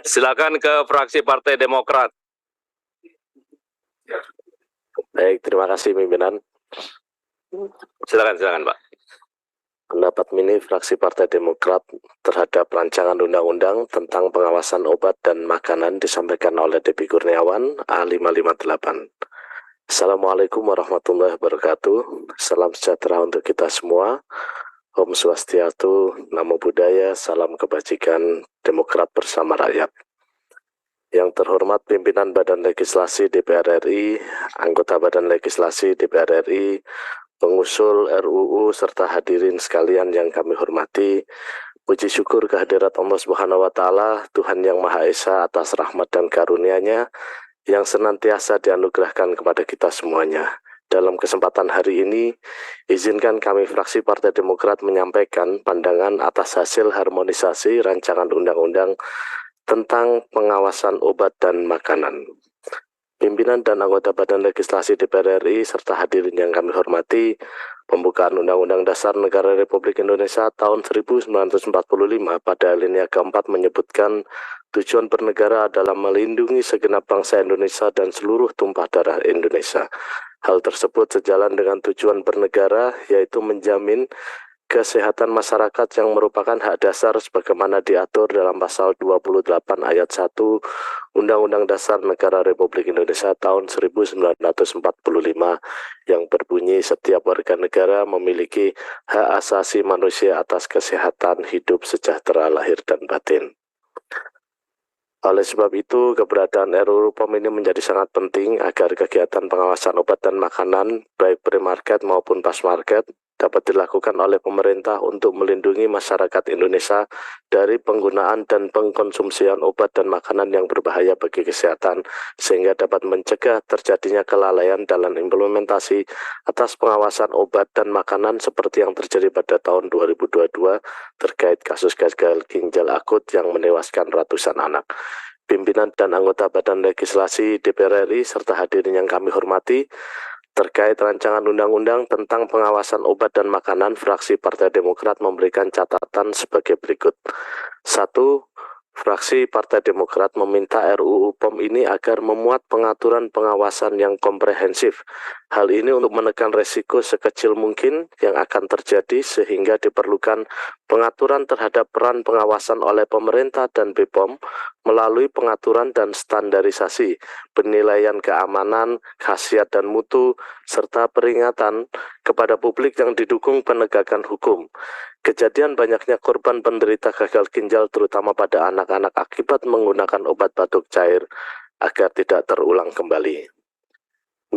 Silakan ke fraksi Partai Demokrat. Baik, terima kasih pimpinan. Silakan Pak. Pendapat mini fraksi Partai Demokrat terhadap rancangan undang-undang tentang pengawasan obat dan makanan disampaikan oleh Depi Kurniawan A558. Assalamualaikum warahmatullahi wabarakatuh. Salam sejahtera untuk kita semua. Om Swastiastu, Namo Buddhaya, salam kebajikan, Demokrat bersama rakyat. Yang terhormat pimpinan Badan Legislasi DPR RI, anggota Badan Legislasi DPR RI, pengusul RUU serta hadirin sekalian yang kami hormati, puji syukur kehadirat Allah Subhanahu wa Ta'ala, Tuhan yang Maha Esa atas rahmat dan karunia-Nya yang senantiasa dianugerahkan kepada kita semuanya. Dalam kesempatan hari ini, izinkan kami fraksi Partai Demokrat menyampaikan pandangan atas hasil harmonisasi rancangan undang-undang tentang pengawasan obat dan makanan. Pimpinan dan anggota Badan Legislasi DPR RI serta hadirin yang kami hormati, pembukaan Undang-Undang Dasar Negara Republik Indonesia tahun 1945 pada alinea keempat menyebutkan tujuan bernegara adalah melindungi segenap bangsa Indonesia dan seluruh tumpah darah Indonesia. Hal tersebut sejalan dengan tujuan bernegara, yaitu menjamin kesehatan masyarakat yang merupakan hak dasar sebagaimana diatur dalam pasal 28 ayat 1 Undang-Undang Dasar Negara Republik Indonesia tahun 1945 yang berbunyi setiap warga negara memiliki hak asasi manusia atas kesehatan hidup sejahtera lahir dan batin. Oleh sebab itu, keberadaan RUU POM ini menjadi sangat penting agar kegiatan pengawasan obat dan makanan, baik pre-market maupun pas-market, dapat dilakukan oleh pemerintah untuk melindungi masyarakat Indonesia dari penggunaan dan pengkonsumsian obat dan makanan yang berbahaya bagi kesehatan, sehingga dapat mencegah terjadinya kelalaian dalam implementasi atas pengawasan obat dan makanan seperti yang terjadi pada tahun 2022 terkait kasus gagal ginjal akut yang menewaskan ratusan anak. Pimpinan dan anggota Badan Legislasi DPR RI serta hadirin yang kami hormati, terkait rancangan undang-undang tentang pengawasan obat dan makanan, fraksi Partai Demokrat memberikan catatan sebagai berikut. 1. Fraksi Partai Demokrat meminta RUU POM ini agar memuat pengaturan pengawasan yang komprehensif. Hal ini untuk menekan resiko sekecil mungkin yang akan terjadi sehingga diperlukan pengaturan terhadap peran pengawasan oleh pemerintah dan BPOM melalui pengaturan dan standarisasi, penilaian keamanan, khasiat dan mutu, serta peringatan kepada publik yang didukung penegakan hukum. Kejadian banyaknya korban penderita gagal ginjal terutama pada anak-anak akibat menggunakan obat batuk cair agar tidak terulang kembali. 2.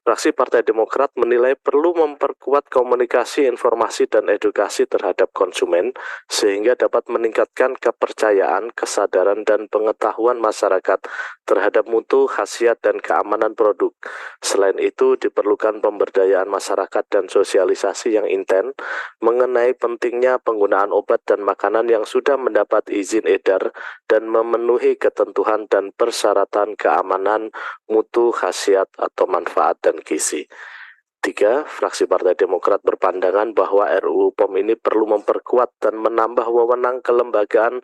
Fraksi Partai Demokrat menilai perlu memperkuat komunikasi, informasi, dan edukasi terhadap konsumen sehingga dapat meningkatkan kepercayaan, kesadaran, dan pengetahuan masyarakat terhadap mutu, khasiat, dan keamanan produk. Selain itu, diperlukan pemberdayaan masyarakat dan sosialisasi yang intens mengenai pentingnya penggunaan obat dan makanan yang sudah mendapat izin edar dan memenuhi ketentuan dan persyaratan keamanan, mutu, khasiat, atau manfaat dan gizi. 3. Fraksi Partai Demokrat berpandangan bahwa RUU POM ini perlu memperkuat dan menambah wewenang kelembagaan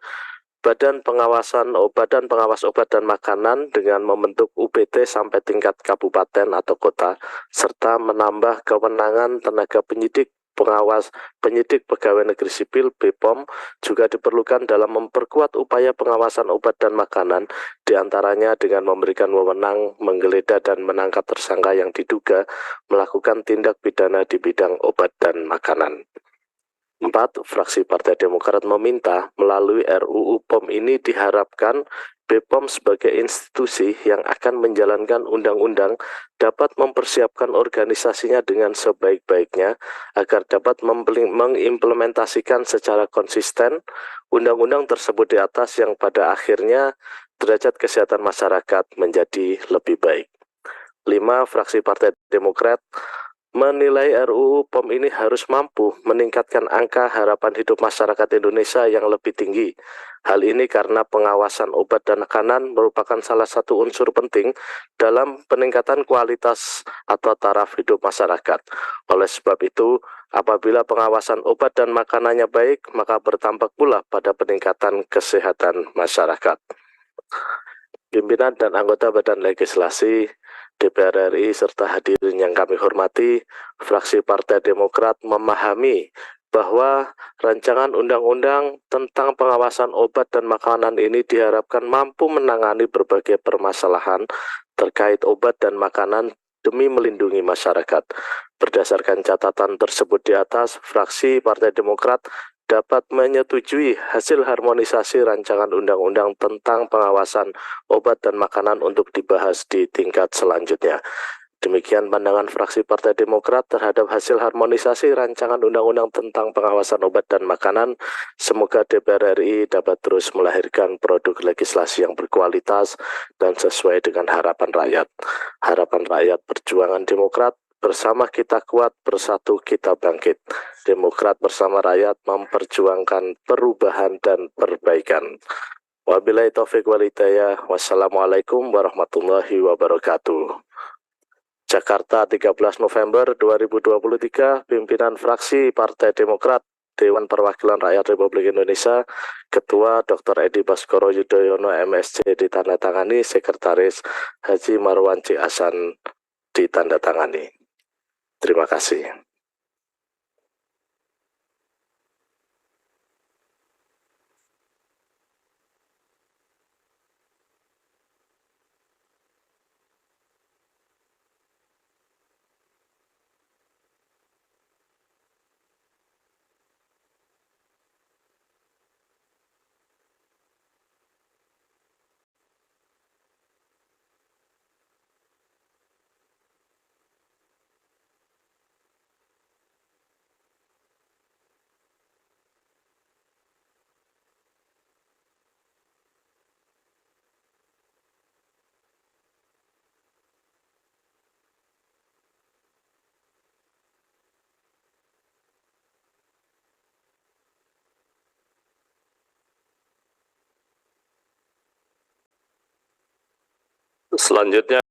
Badan Pengawas Obat dan Makanan dengan membentuk UPT sampai tingkat kabupaten atau kota, serta menambah kewenangan tenaga penyidik pegawai negeri sipil BPOM juga diperlukan dalam memperkuat upaya pengawasan obat dan makanan, diantaranya dengan memberikan wewenang menggeledah dan menangkap tersangka yang diduga melakukan tindak pidana di bidang obat dan makanan. 4. Fraksi Partai Demokrat meminta melalui RUU POM ini diharapkan BPOM sebagai institusi yang akan menjalankan undang-undang dapat mempersiapkan organisasinya dengan sebaik-baiknya agar dapat mengimplementasikan secara konsisten undang-undang tersebut di atas yang pada akhirnya derajat kesehatan masyarakat menjadi lebih baik. 5. Fraksi Partai Demokrat menilai RUU POM ini harus mampu meningkatkan angka harapan hidup masyarakat Indonesia yang lebih tinggi. Hal ini karena pengawasan obat dan makanan merupakan salah satu unsur penting dalam peningkatan kualitas atau taraf hidup masyarakat. Oleh sebab itu, Apabila pengawasan obat dan makanannya baik, maka berdampak pula pada peningkatan kesehatan masyarakat. Pimpinan dan anggota Badan Legislasi DPR RI serta hadirin yang kami hormati, fraksi Partai Demokrat memahami bahwa rancangan undang-undang tentang pengawasan obat dan makanan ini diharapkan mampu menangani berbagai permasalahan terkait obat dan makanan demi melindungi masyarakat. Berdasarkan catatan tersebut di atas, fraksi Partai Demokrat dapat menyetujui hasil harmonisasi rancangan undang-undang tentang pengawasan obat dan makanan untuk dibahas di tingkat selanjutnya. Demikian pandangan fraksi Partai Demokrat terhadap hasil harmonisasi rancangan undang-undang tentang pengawasan obat dan makanan. Semoga DPR RI dapat terus melahirkan produk legislasi yang berkualitas dan sesuai dengan harapan rakyat. Harapan rakyat perjuangan Demokrat, bersama kita kuat, bersatu kita bangkit. Demokrat bersama rakyat memperjuangkan perubahan dan perbaikan. Wabillahi taufiq wal hidayah. Wassalamualaikum warahmatullahi wabarakatuh. Jakarta, 13 November 2023, pimpinan fraksi Partai Demokrat, Dewan Perwakilan Rakyat Republik Indonesia, Ketua Dr. Edi Baskoro Yudhoyono MSc ditandatangani, Sekretaris Haji Marwan C. Hasan ditandatangani. Terima kasih. Selanjutnya